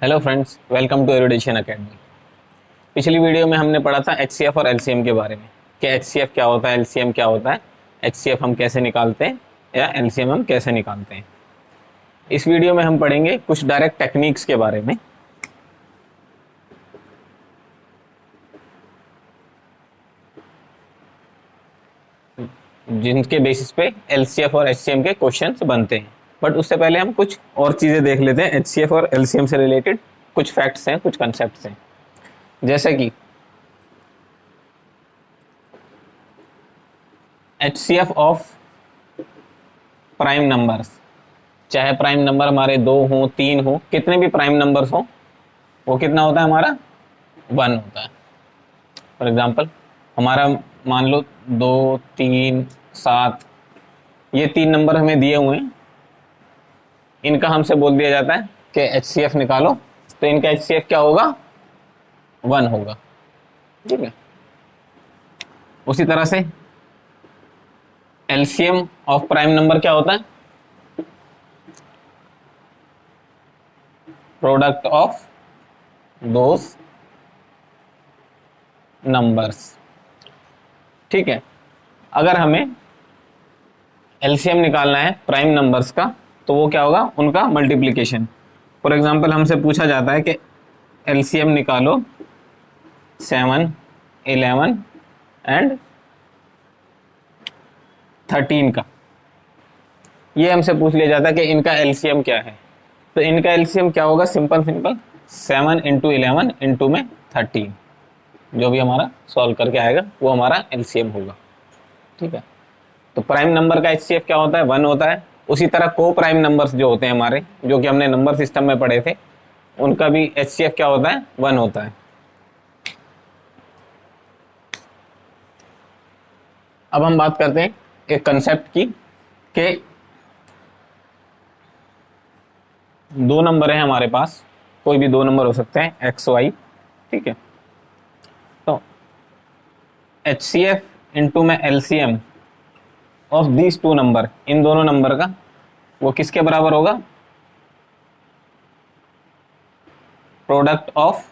Hello friends, welcome to erudition academy. पिछली video में हमने पढ़ा था एचसीएफ और एलसीएम के बारे में कि एचसीएफ क्या होता है, एलसीएम क्या होता है, एचसीएफ हम कैसे निकालते हैं या एलसीएम हम कैसे निकालते हैं। इस वीडियो में हम पढ़ेंगे कुछ डायरेक्ट टेक्निक्स के बारे में। जिनके बेसिस पे एलसीएफ और एचसीएम के क्वेश्चंस बनते हैं। बट उससे पहले हम कुछ और चीज़ें देख लेते हैं। एचसीएफ और एलसीएम से रिलेटेड कुछ फैक्ट्स हैं, कुछ कंसेप्ट्स हैं, जैसे कि एचसीएफ ऑफ प्राइम नंबर्स। चाहे प्राइम नंबर हमारे 2 हो, 3 हो, कितने भी प्राइम नंबर्स हो, वो कितना होता है हमारा 1 होता है। फॉर एग्जांपल हमारा मान लो 2, 3, 7, ये 3 नंबर हमें दिए हुए हैं। इनका हमसे बोल दिया जाता है कि एचसीएफ निकालो, तो इनका एचसीएफ क्या होगा 1 होगा। ठीक है। उसी तरह से एलसीएम ऑफ प्राइम नंबर क्या होता है, प्रोडक्ट ऑफ दोस नंबर्स। ठीक है। अगर हमें एलसीएम निकालना है प्राइम नंबर्स का, तो वो क्या होगा, उनका मल्टीप्लिकेशन। फॉर एग्जांपल हमसे पूछा जाता है कि एलसीएम निकालो 7, 11 एंड 13 का। ये हमसे पूछ लिया जाता है कि इनका एलसीएम क्या है। तो इनका एलसीएम क्या होगा, सिंपल 7 इंटू 11 इंटू में 13, जो भी हमारा सॉल्व करके आएगा वो हमारा एलसीएम होगा। ठीक है। तो प्राइम नंबर का एचसीएफ क्या होता है, 1 होता है। उसी तरह को प्राइम नंबर्स जो होते हैं हमारे, जो कि हमने नंबर सिस्टम में पढ़े थे, उनका भी एचसीएफ क्या होता है, 1 होता है। अब हम बात करते हैं एक कंसेप्ट की कि 2 नंबर है हमारे पास, कोई भी 2 नंबर हो सकते हैं एक्स वाई। ठीक है। तो एचसीएफ इंटू में एलसीएम ऑफ दीज 2 नंबर, इन दोनों नंबर का वो किसके बराबर होगा, प्रोडक्ट ऑफ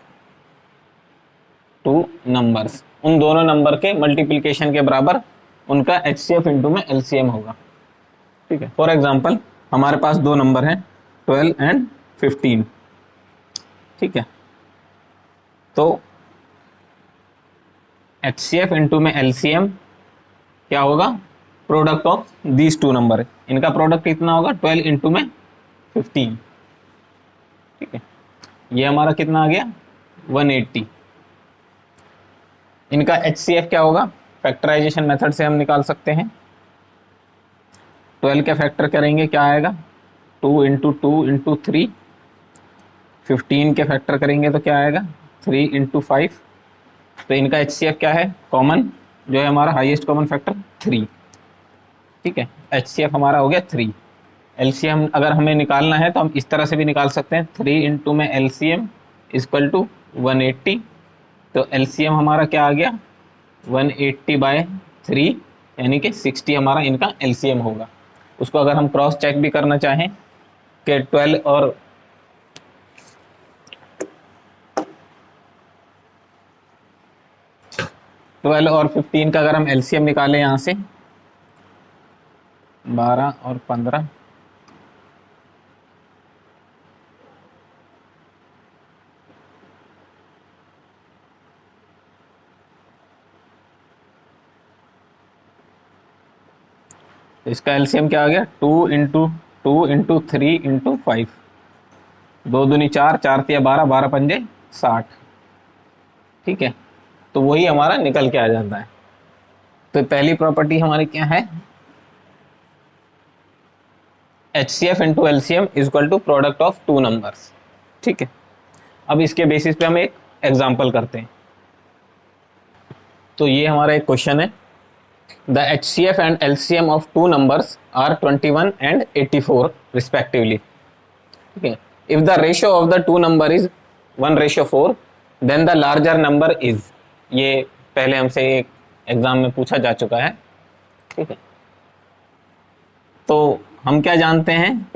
2 नंबर्स। उन दोनों नंबर के मल्टीप्लिकेशन के बराबर उनका एचसीएफ इंटू में एलसीएम होगा। ठीक है। फॉर एग्जांपल हमारे पास 2 नंबर हैं 12 एंड 15। ठीक है। तो एचसीएफ इंटू में एलसीएम क्या होगा, प्रोडक्ट ऑफ दीज 2 नंबर। इनका प्रोडक्ट कितना होगा, 12 इंटू में 15। ठीक है। ये हमारा कितना आ गया 180। इनका एचसीएफ क्या होगा, फैक्टराइजेशन मेथड से हम निकाल सकते हैं। 12 के फैक्टर करेंगे क्या आएगा, 2 इंटू 2 इंटू 3। 15 के फैक्टर करेंगे तो क्या आएगा, 3 इंटू 5। तो इनका एचसीएफ क्या है, कॉमन जो है हमारा हाईएस्ट कॉमन फैक्टर 3। ठीक है। एचसीएफ हमारा हो गया 3। एलसीएम अगर हमें निकालना है तो हम इस तरह से भी निकाल सकते हैं, 3 इंटू में एलसीएम इक्वल टू 180। तो एलसीएम हमारा क्या आ गया 180/3, यानी कि 60 हमारा इनका एलसीएम होगा। उसको अगर हम क्रॉस चेक भी करना चाहें कि 12 और 15 का अगर हम एलसीएम निकालें यहाँ से 12 और 15, इसका एलसीएम क्या आ गया 2 इंटू 2 इंटू 3 इंटू 5। 2 दूनी 4, 4 तिया 12, 12 पंजे 60। ठीक है। तो वही हमारा निकल के आ जाता है। तो पहली प्रॉपर्टी हमारी क्या है, HCF into LCM equal to product of 2 numbers. ठीक है। अब इसके बेसिस पे हम एक एग्जांपल करते हैं। तो ये हमारा एक क्वेश्चन है, the HCF and LCM of 2 numbers are 21 and 84 respectively. ठीक है। If the ratio of the 2 number is 1:4, then the larger number is. ये पहले हमसे एक एग्जाम में पूछा जा चुका है। ठीक है। तो हम क्या जानते हैं,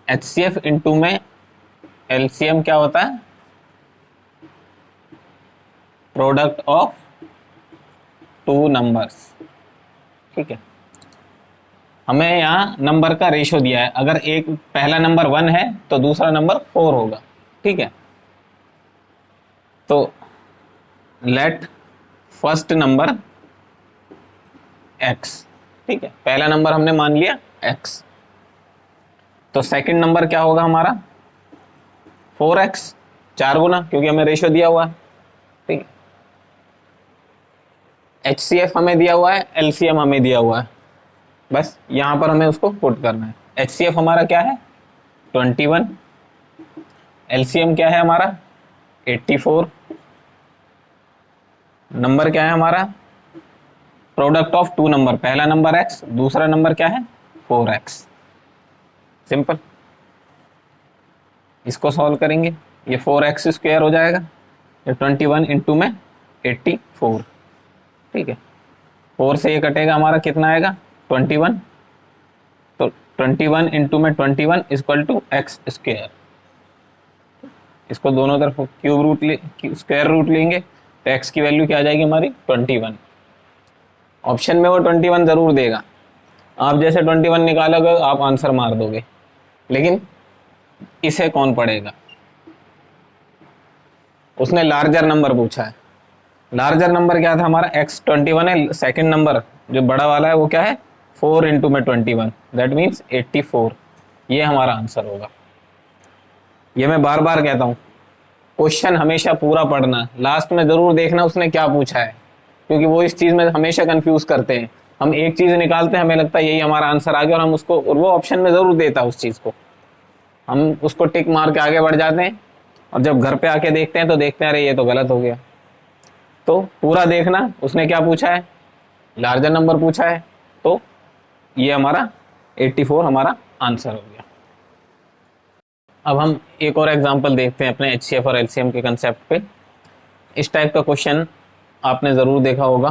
एचसीएफ इंटू में एलसीएम क्या होता है? Product of two numbers. ठीक है, हमें यहाँ नंबर का रेशियो दिया है, अगर एक पहला नंबर 1 है तो दूसरा नंबर 4 होगा। ठीक है, तो लेट फर्स्ट नंबर x। ठीक है, पहला नंबर हमने मान लिया x, तो सेकंड नंबर क्या होगा हमारा? 4x, 4 गुना, क्योंकि हमें रेशियो दिया हुआ है। ठीक है, HCF हमें दिया हुआ है, LCM हमें दिया हुआ है, बस यहां पर हमें उसको पुट करना है। HCF हमारा क्या है? 21। LCM क्या है हमारा? 84। नंबर क्या है हमारा? प्रोडक्ट ऑफ टू नंबर, पहला नंबर x, दूसरा नंबर क्या है? 4x। सिंपल, इसको सॉल्व करेंगे, ये 4x स्क्वायर हो जाएगा, ये 21 इंटू में 84। ठीक है, 4 से ये कटेगा, हमारा कितना आएगा? 21। तो 21 इंटू में 21 इक्वल टू एक्स स्क्वायर। इसको दोनों तरफ क्यूब रूट स्क्वायर रूट लेंगे तो x की वैल्यू क्या आ जाएगी हमारी? 21। ऑप्शन में वो 21 जरूर देगा, आप जैसे 21 निकालोगे आप आंसर मार दोगे, लेकिन इसे कौन पढ़ेगा? उसने लार्जर नंबर पूछा है। लार्जर नंबर क्या था हमारा? x 21 है, सेकंड नंबर जो बड़ा वाला है वो क्या है? 4 इंटू में 21, दैट मीन्स 84। ये हमारा आंसर होगा। ये मैं बार बार कहता हूँ, क्वेश्चन हमेशा पूरा पढ़ना, लास्ट में जरूर देखना उसने क्या पूछा है, क्योंकि वो इस चीज में हमेशा कंफ्यूज करते हैं। हम एक चीज निकालते हैं, हमें लगता है यही हमारा आंसर आ गया, और हम उसको, और वो ऑप्शन में जरूर देता है उस चीज को, हम उसको टिक मार के आगे बढ़ जाते हैं, और जब घर पे आके देखते हैं तो देखते हैं अरे ये तो गलत हो गया। तो पूरा देखना, उसने क्या पूछा है? लार्जर नंबर पूछा है, तो ये हमारा 84 हमारा आंसर हो गया। अब हम एक और एग्जांपल देखते हैं अपने HCF और LCM के कंसेप्ट पे। इस टाइप का क्वेश्चन आपने ज़रूर देखा होगा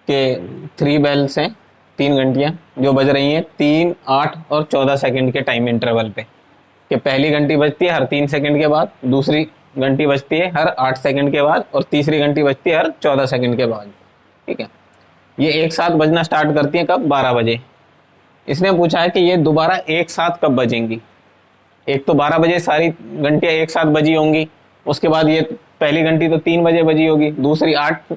कि 3 बेल्स हैं, 3 घंटियाँ जो बज रही हैं 3, 8 और 14 सेकंड के टाइम इंटरवल पे, कि पहली घंटी बजती है हर 3 सेकंड के बाद, दूसरी घंटी बजती है हर 8 सेकंड के बाद, और तीसरी घंटी बजती है हर 14 सेकंड के बाद। ठीक है, ये एक साथ बजना स्टार्ट करती है कब? 12 बजे। इसने पूछा है कि ये दोबारा एक साथ कब बजेंगी। एक तो 12 बजे सारी घंटियां एक साथ बजी होंगी, उसके बाद ये पहली घंटी तो 3 बजे बजी होगी, दूसरी 8,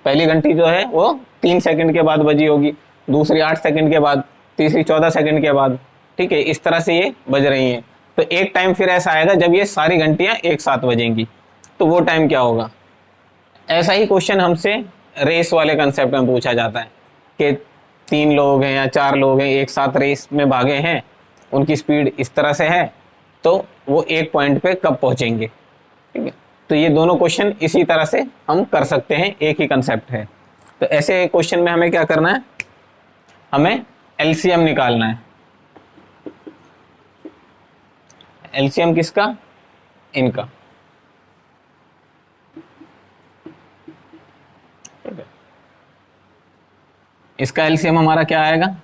पहली घंटी जो है वो 3 सेकंड के बाद बजी होगी, दूसरी 8 सेकंड के बाद, तीसरी 14 सेकंड के बाद। ठीक है, इस तरह से ये बज रही हैं। तो एक टाइम फिर ऐसा आएगा जब ये सारी घंटियां एक साथ बजेंगी, तो वो टाइम क्या होगा? ऐसा ही क्वेश्चन हमसे रेस वाले कंसेप्ट में पूछा जाता है कि 3 लोग हैं या 4 लोग हैं, एक साथ रेस में भागे हैं, उनकी स्पीड इस तरह से है, तो वो एक पॉइंट पे कब पहुंचेंगे। ठीक है, तो ये दोनों क्वेश्चन इसी तरह से हम कर सकते हैं, एक ही कंसेप्ट है। तो ऐसे क्वेश्चन में हमें क्या करना है? हमें LCM निकालना है। LCM किसका? इनका। ठीक है, इसका LCM हमारा क्या आएगा?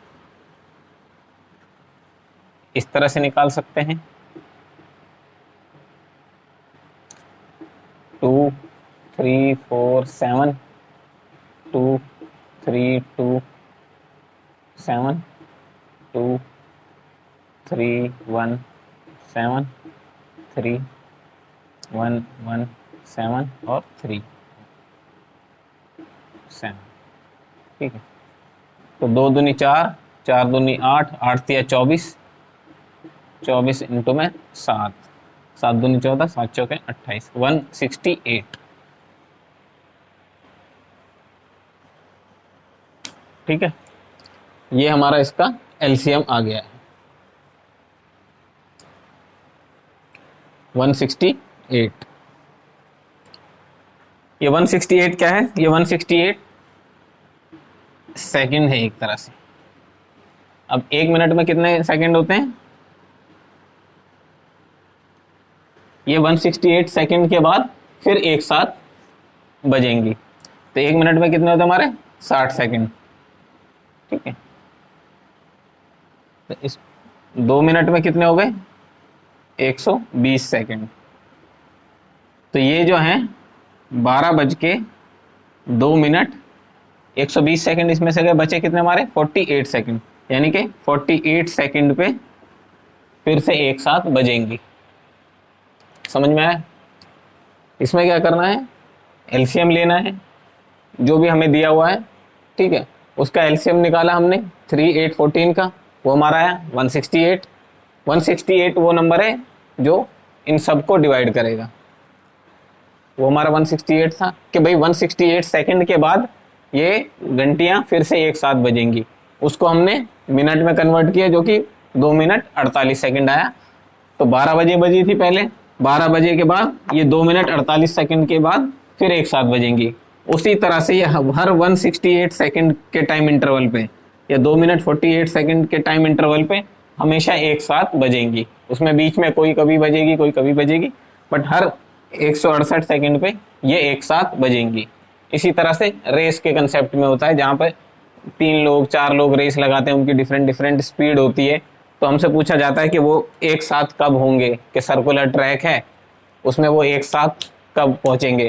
इस तरह से निकाल सकते हैं, 2, 3, 4, 7, 2, 3, 2, 7, 2, 3, 1, 7, 3, 1, 1, 7 और 3, 7। ठीक है, तो 2 दूनी 4, 4 दूनी 8, 8 तिया 24, 24 इंटू में 7, 7 दूनी 14, 7 चौके 28, 168। ठीक है, ये हमारा इसका LCM आ गया है 168। ये 168 क्या है? ये 168 सेकंड है एक तरह से। अब 1 मिनट में कितने सेकंड होते हैं? ये 168 सेकंड के बाद फिर एक साथ बजेंगी, तो 1 मिनट में कितने होते हैं हमारे? 60 सेकंड। ठीक है, तो इस 2 मिनट में कितने हो गए? 120 सेकंड। तो ये जो है 12:02, 120 सेकंड इसमें से अगर बचे कितने हमारे 48 सेकंड, यानी कि 48 सेकंड पे फिर से एक साथ बजेंगी। समझ में आया? इसमें क्या करना है, एलसीएम लेना है जो भी हमें दिया हुआ है, ठीक है। उसका एलसीएम निकाला हमने 3, 8, 14 का, वो हमारा आया 168। 168 वो नंबर है जो इन सबको डिवाइड करेगा। वो हमारा 168 था कि भाई 168 सेकंड के बाद ये घंटियां फिर से एक साथ बजेंगी। उसको हमने मिनट में कन्वर्ट किया जो कि 2 मिनट 48 सेकंड आया। तो 12 बजे बजी थी पहले, 12 बजे के बाद ये 2 मिनट 48 सेकंड के बाद फिर एक साथ बजेंगी। उसी तरह से ये हर 168 सेकंड के टाइम इंटरवल पे या 2 मिनट 48 सेकंड के टाइम इंटरवल पे हमेशा एक साथ बजेंगी। उसमें बीच में कोई कभी बजेगी कोई कभी बजेगी, बट हर 168 सेकंड पे ये एक साथ बजेंगी। इसी तरह से रेस के कंसेप्ट में होता है, जहाँ पर 3 लोग 4 लोग रेस लगाते हैं, उनकी डिफरेंट डिफरेंट स्पीड होती है। तो हमसे पूछा जाता है कि वो एक साथ कब होंगे, कि सर्कुलर ट्रैक है उसमें वो एक साथ कब पहुंचेंगे,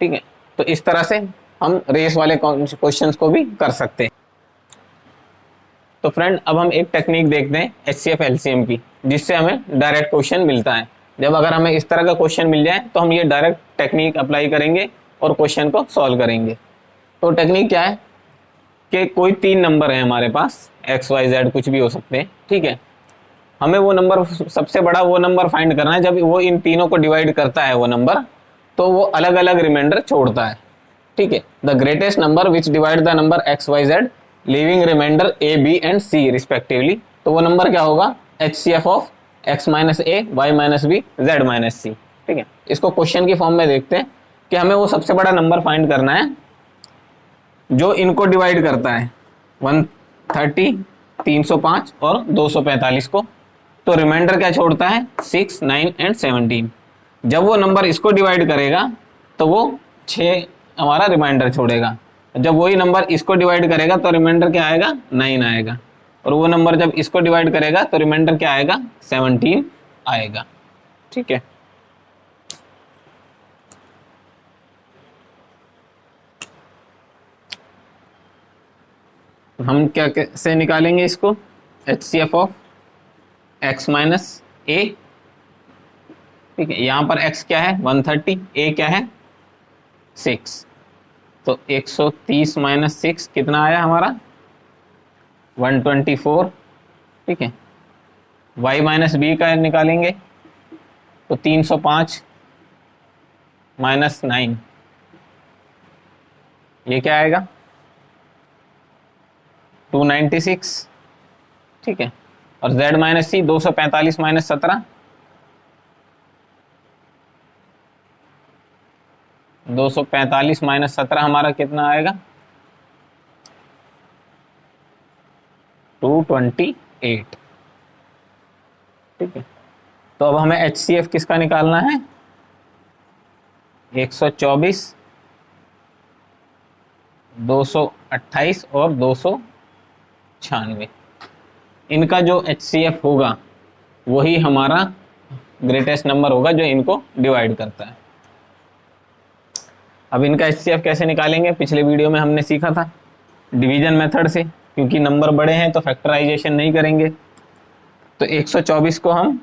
ठीक है। तो इस तरह से हम रेस वाले क्वेश्चंस को भी कर सकते हैं। तो फ्रेंड अब हम एक टेक्निक देखते हैं HCF LCM की, जिससे हमें डायरेक्ट क्वेश्चन मिलता है। जब अगर हमें इस तरह का क्वेश्चन मिल जाए तो हम ये डायरेक्ट टेक्निक अप्लाई करेंगे और क्वेश्चन को सॉल्व करेंगे। तो टेक्निक क्या है कि कोई 3 नंबर है हमारे पास, x y z कुछ भी हो सकते हैं, ठीक है। हमें वो नंबर, सबसे बड़ा वो नंबर फाइंड करना है जब वो इन तीनों को डिवाइड करता है वो नंबर, तो वो अलग अलग रिमाइंडर छोड़ता है, ठीक है। The greatest number which divide the number x y z leaving remainder a b and c respectively. तो वो नंबर क्या होगा, HCF of x minus a y minus b z minus c, ठीक है। इसको क्वेश्चन की फॉर्म में देखते हैं कि हमें वो सबसे बड़ा नंबर फाइंड करना है जो इनको डिवाइड करता है 130, 305 और 245 को। तो रिमाइंडर क्या छोड़ता है 6, 9 एंड 17। जब वो नंबर इसको डिवाइड करेगा तो वो 6 हमारा रिमाइंडर छोड़ेगा। जब वही नंबर इसको डिवाइड करेगा तो रिमाइंडर क्या आएगा 9 आएगा, और वो नंबर जब इसको डिवाइड करेगा तो रिमाइंडर क्या आएगा 17 आएगा, ठीक है। हम क्या कैसे निकालेंगे इसको, HCF ऑफ x माइनस ए, ठीक है। यहां पर x क्या है 130, a क्या है 6, तो 130 माइनस 6 कितना आया हमारा 124, ठीक है। y माइनस बी का निकालेंगे तो 305 माइनस 9, ये क्या आएगा 296, ठीक है। और z माइनस सी 245 माइनस 17, 245 माइनस 17 हमारा कितना आएगा 228, ठीक है। तो अब हमें HCF किसका निकालना है 124, 228 और 296। इनका जो HCF होगा वही हमारा ग्रेटेस्ट नंबर होगा जो इनको डिवाइड करता है। अब इनका HCF कैसे निकालेंगे, पिछले वीडियो में हमने सीखा था डिवीजन मेथड से, क्योंकि नंबर बड़े हैं तो फैक्टराइजेशन नहीं करेंगे। तो 124 को हम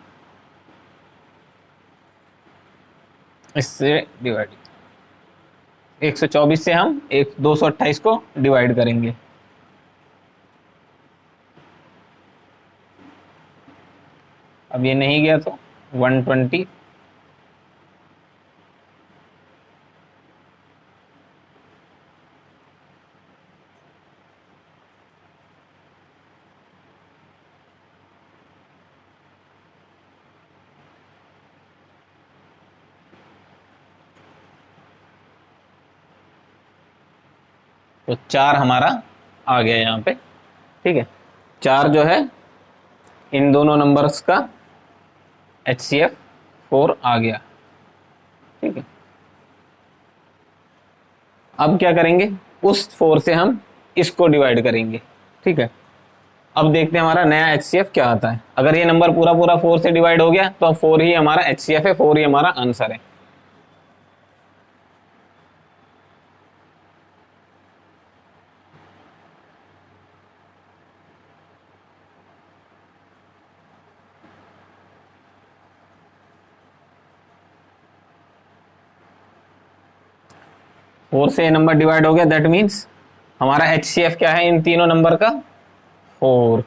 इससे डिवाइड, 124 से हम 228 को डिवाइड करेंगे। अब ये नहीं गया तो 120, तो 4 हमारा आ गया यहाँ पे, ठीक है। 4 जो है इन दोनों नंबर्स का HCF 4 आ गया, ठीक है। अब क्या करेंगे, उस 4 से हम इसको डिवाइड करेंगे, ठीक है। अब देखते हैं हमारा नया HCF क्या आता है। अगर ये नंबर पूरा पूरा 4 से डिवाइड हो गया तो अब 4 ही हमारा HCF है, 4 ही हमारा आंसर है। फोर से ये नंबर डिवाइड हो गया, दैट मीन्स हमारा HCF क्या है इन तीनों नंबर का, 4,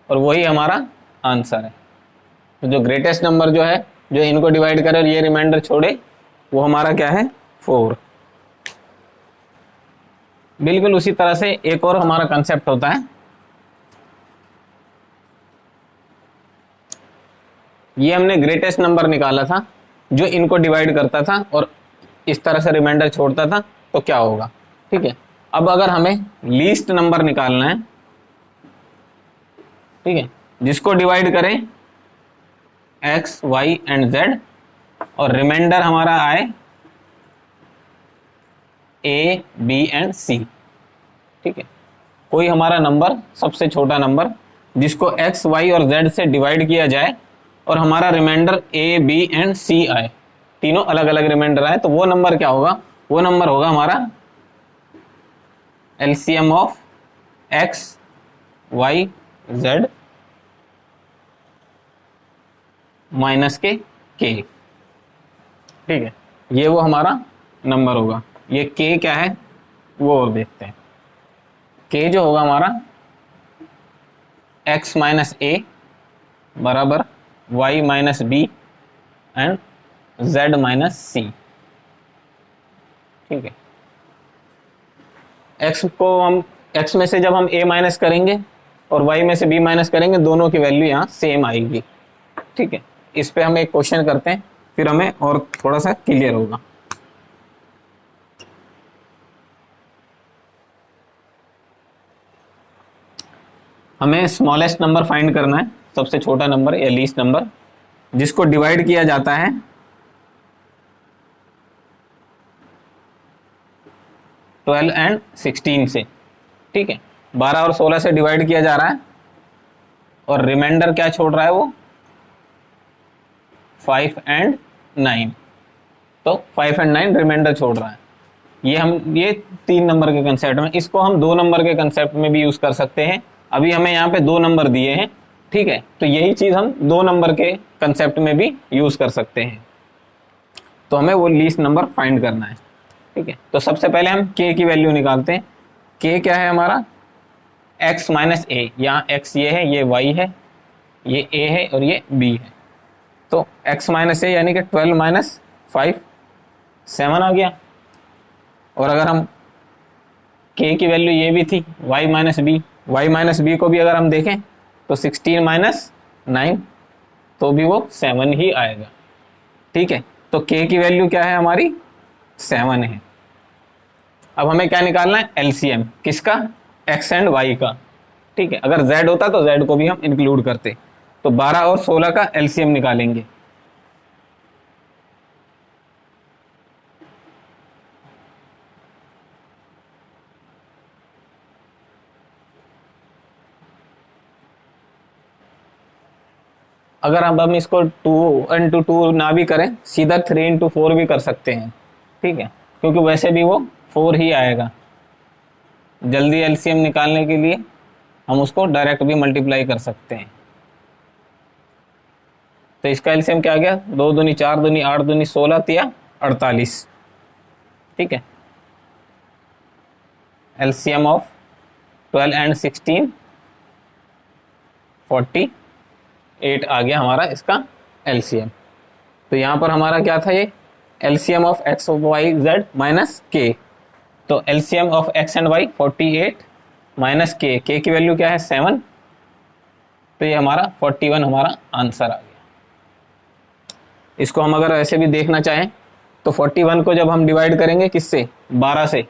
और वही हमारा आंसर है। तो जो ग्रेटेस्ट नंबर जो है, जो इनको डिवाइड करे और ये रिमाइंडर छोड़े, वो हमारा क्या है, 4। बिल्कुल उसी तरह से एक और हमारा कंसेप्ट होता है। ये हमने ग्रेटेस्ट नंबर निकाला था जो इनको डिवाइड करता था और इस तरह से रिमाइंडर छोड़ता था, तो क्या होगा, ठीक है। अब अगर हमें लीस्ट नंबर निकालना है, ठीक है, जिसको डिवाइड करें x, y एंड z और रिमाइंडर हमारा आए a, b एंड c, ठीक है। कोई हमारा नंबर, सबसे छोटा नंबर जिसको x, y और z से डिवाइड किया जाए और हमारा remainder a, b and c आए, तीनों अलग अलग रिमाइंडर आए, तो वो नंबर क्या होगा, वो नंबर होगा हमारा LCM of x, y, z minus के k, ठीक है। ये वो हमारा नंबर होगा। ये k क्या है वो और देखते हैं। k जो होगा हमारा x माइनस a बराबर y minus b and z minus c, ठीक है। x को हम, x में से जब हम a माइनस करेंगे और y में से b माइनस करेंगे, दोनों की वैल्यू यहाँ सेम आएगी, ठीक है। इस पे हम एक क्वेश्चन करते हैं, फिर हमें और थोड़ा सा क्लियर होगा। हमें स्मॉलेस्ट नंबर फाइंड करना है, सबसे छोटा नंबर या लीस्ट नंबर, जिसको डिवाइड किया जाता है 12 एंड 16 से, ठीक है। 12 और 16 से डिवाइड किया जा रहा है और रिमाइंडर क्या छोड़ रहा है वो 5 एंड 9, तो 5 एंड 9 रिमाइंडर छोड़ रहा है। ये 3 नंबर के कंसेप्ट में, इसको हम 2 नंबर के कंसेप्ट में भी यूज कर सकते हैं। अभी हमें यहाँ पे 2 नंबर दिए हैं, ठीक है, तो यही चीज हम 2 नंबर के कंसेप्ट में भी यूज कर सकते हैं। तो हमें वो लीस्ट नंबर फाइंड करना है, ठीक है। तो सबसे पहले हम k की वैल्यू निकालते हैं। k क्या है हमारा x माइनस a, यहाँ x ये है, ये y है, ये a है और ये b है। तो x माइनस a यानी कि 12 माइनस 5 7 आ गया। और अगर हम k की वैल्यू ये भी थी y माइनस b को भी अगर हम देखें तो 16 माइनस 9, तो भी वो 7 ही आएगा, ठीक है। तो k की वैल्यू क्या है हमारी 7 है। अब हमें क्या निकालना है, LCM किसका, x एंड y का, ठीक है। अगर z होता तो z को भी हम इंक्लूड करते, तो 12 और 16 का LCM निकालेंगे। अगर हम इसको 2 इंटू 2 ना भी करें, सीधा 3 इंटू 4 भी कर सकते हैं, ठीक है, क्योंकि वैसे भी वो 4 ही आएगा। जल्दी LCM निकालने के लिए हम उसको डायरेक्ट भी मल्टीप्लाई कर सकते हैं। तो इसका LCM क्या आ गया, 2 दूनी 4 दूनी 8 दूनी 16 तिया 48, ठीक है। LCM ऑफ 12 एंड 16 48 आ गया हमारा इसका LCM। तो यहाँ पर हमारा क्या था, ये LCM of x y z minus k। तो LCM of x and y 48 minus k, k की वैल्यू क्या है 7, तो ये हमारा 41 हमारा आंसर आ गया। इसको हम अगर ऐसे भी देखना चाहें तो 41 को जब हम डिवाइड करेंगे किससे, 12 से,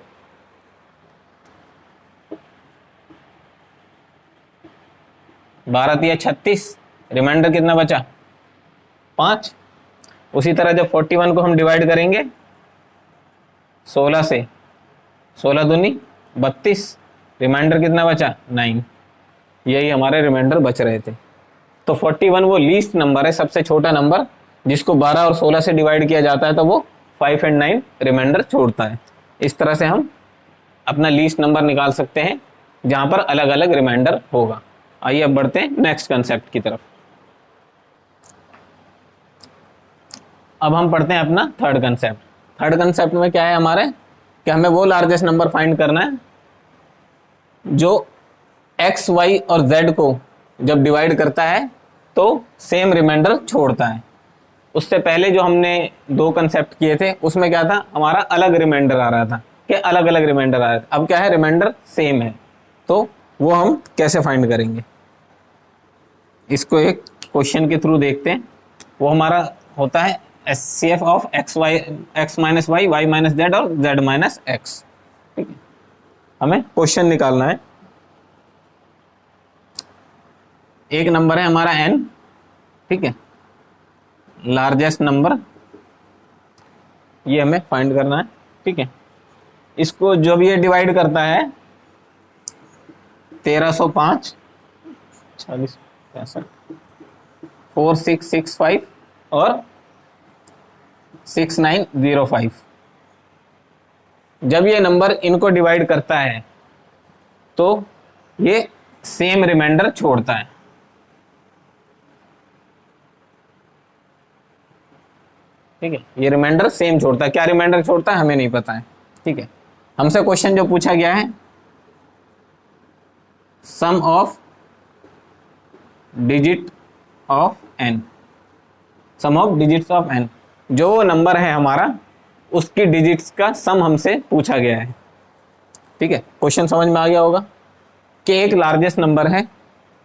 बारह तिया 36, रिमाइंडर कितना बचा 5। उसी तरह जब 41 को हम डिवाइड करेंगे 16 से, 16 दूनी 32, रिमाइंडर कितना बचा 9। यही हमारे रिमाइंडर बच रहे थे। तो 41 वो लीस्ट नंबर है, सबसे छोटा नंबर, जिसको 12 और 16 से डिवाइड किया जाता है तो वो 5 और 9 रिमाइंडर छोड़ता है। इस तरह से हम अपना लीस्ट नंबर निकाल सकते हैं जहां पर अलग अलग रिमाइंडर होगा। आइए अब बढ़ते हैं नेक्स्ट कंसेप्ट की तरफ। अब हम पढ़ते हैं अपना थर्ड कंसेप्ट। थर्ड कंसेप्ट में क्या है हमारे, कि हमें वो लार्जेस्ट नंबर फाइंड करना है जो एक्स वाई और जेड को जब डिवाइड करता है तो सेम रिमाइंडर छोड़ता है। उससे पहले जो हमने दो कंसेप्ट किए थे उसमें क्या था, हमारा अलग रिमाइंडर आ रहा था, कि अलग अलग रिमाइंडर आ रहा था। अब क्या है, रिमाइंडर सेम है, तो वो हम कैसे फाइंड करेंगे, इसको एक क्वेश्चन के थ्रू देखते हैं। वो हमारा होता है HCF of x y, x minus y, y minus z और जेड माइनस एक्स। ठीक है, हमें क्वेश्चन निकालना है। एक नंबर है हमारा n, ठीक है, लार्जेस्ट नंबर, ये हमें फाइंड करना है। ठीक है, इसको जब ये डिवाइड करता है 1305, 40, 65, 4665 और 6905, जब ये नंबर इनको डिवाइड करता है तो ये सेम रिमाइंडर छोड़ता है। ठीक है, ये रिमाइंडर सेम छोड़ता है। क्या रिमाइंडर छोड़ता है हमें नहीं पता है। ठीक है, हमसे क्वेश्चन जो पूछा गया है, sum of digit of n, sum of digits of n, जो नंबर है हमारा उसकी डिजिट्स का सम हमसे पूछा गया है। ठीक है, क्वेश्चन समझ में आ गया होगा कि एक लार्जेस्ट नंबर है,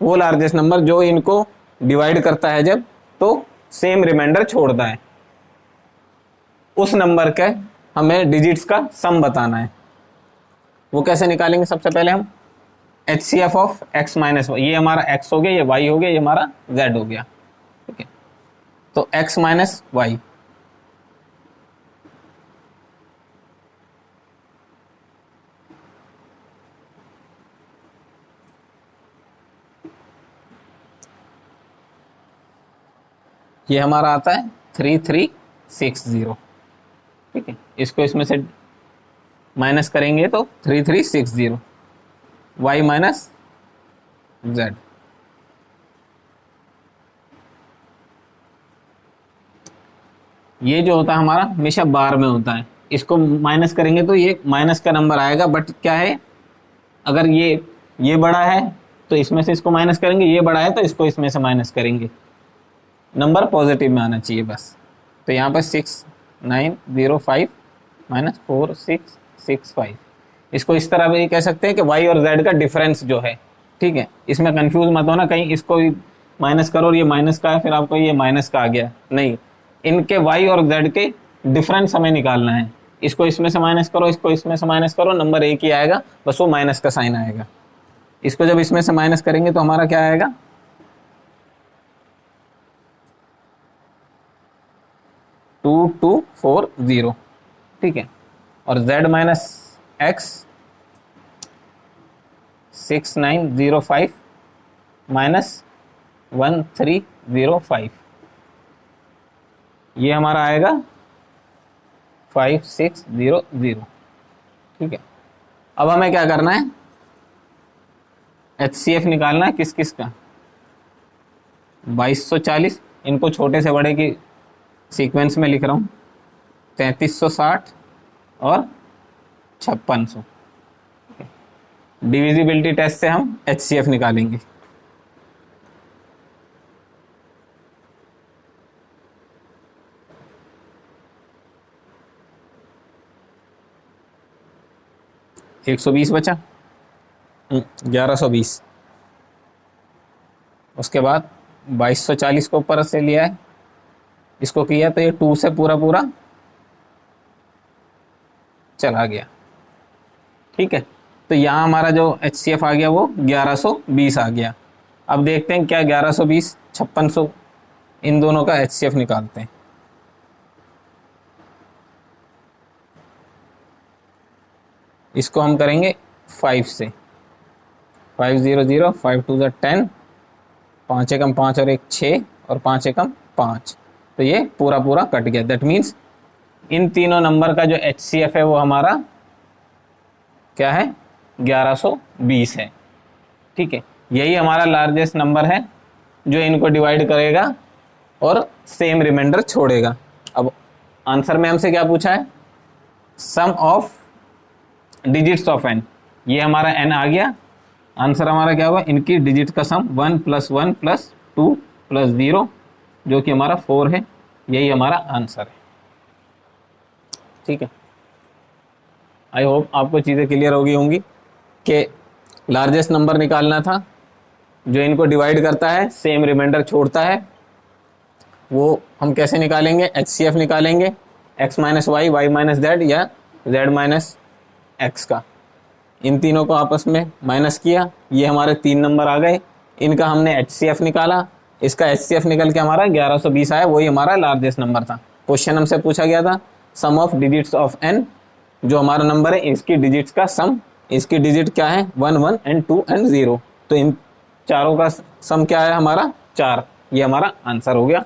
वो लार्जेस्ट नंबर जो इनको डिवाइड करता है जब, तो सेम रिमाइंडर छोड़ता है। उस नंबर के हमें डिजिट्स का सम बताना है। वो कैसे निकालेंगे, सबसे पहले हम HCF of x minus y, ये हमारा x हो गया, ये y हो गया, ये हमारा z हो गया। ठीक है, तो x माइनस वाई, ये हमारा आता है 3360। ठीक है, इसको इसमें से माइनस करेंगे तो 3360, y माइनस z, ये जो होता है हमारा हमेशा बार में होता है। इसको माइनस करेंगे तो ये माइनस का नंबर आएगा, बट क्या है, अगर ये बड़ा है तो इसमें से इसको माइनस करेंगे, ये बड़ा है तो इसको इसमें से माइनस करेंगे, नंबर पॉजिटिव में आना चाहिए बस। तो यहाँ पर 6905 माइनस 4665, इसको इस तरह भी कह सकते हैं कि y और z का डिफरेंस जो है। ठीक है, इसमें कंफ्यूज मत होना, कहीं इसको भी माइनस करो और ये माइनस का है फिर आपको ये माइनस का आ गया, नहीं, इनके y और z के डिफरेंस हमें निकालना है। इसको इसमें से माइनस करो, इसको इसमें से माइनस करो, नंबर एक ही आएगा, बस वो माइनस का साइन आएगा। इसको जब इसमें से माइनस करेंगे तो हमारा क्या आएगा, 2240। ठीक है, और z माइनस एक्स 6905 माइनस 1305, ये हमारा आएगा 5600। ठीक है, अब हमें क्या करना है, HCF निकालना है, किस किस का, 2240, इनको छोटे से बड़े की सीक्वेंस में लिख रहा हूँ, 3360 और 5600। डिविजिबिलिटी टेस्ट से हम HCF निकालेंगे। एक 120 बचा, 1120, उसके बाद 2240 को ऊपर से लिया है, इसको किया तो ये 2 से पूरा पूरा चला गया। ठीक है, तो यहाँ हमारा जो HCF आ गया वो 1120 आ गया। अब देखते हैं क्या 1120 5600, इन दोनों का HCF निकालते हैं। इसको हम करेंगे 5 से, 500, 5 टू ज़ 10, 5 एकम 5 और 1 6 और 5 एकम 5, तो ये पूरा पूरा कट गया। दैट मीन्स इन तीनों नंबर का जो HCF है वो हमारा क्या है, 1120 है। ठीक है, यही हमारा लार्जेस्ट नंबर है जो इनको डिवाइड करेगा और सेम रिमाइंडर छोड़ेगा। अब आंसर में हमसे क्या पूछा है, sum of digits of n, ये हमारा n आ गया। आंसर हमारा क्या होगा, इनकी डिजिट का सम 1 + 1 + 2 + 0 जो कि हमारा 4 है। यही हमारा आंसर है। ठीक है, आई होप आपको चीज़ें क्लियर हो गई होंगी कि लार्जेस्ट नंबर निकालना था जो इनको डिवाइड करता है, सेम रिमाइंडर छोड़ता है, वो हम कैसे निकालेंगे, HCF निकालेंगे x - y, y - z या z - x का। इन तीनों को आपस में माइनस किया, ये हमारे 3 नंबर आ गए, इनका हमने HCF निकाला, इसका HCF निकल के हमारा 1120 आया, वही हमारा लार्जेस्ट नंबर था। क्वेश्चन हमसे पूछा गया था सम ऑफ डिजिट्स ऑफ n, जो हमारा नंबर है इसकी डिजिट्स का सम, इसकी डिजिट क्या है 1 1 एंड 2 एंड 0, तो इन चारों का सम क्या है हमारा 4, ये हमारा आंसर हो गया।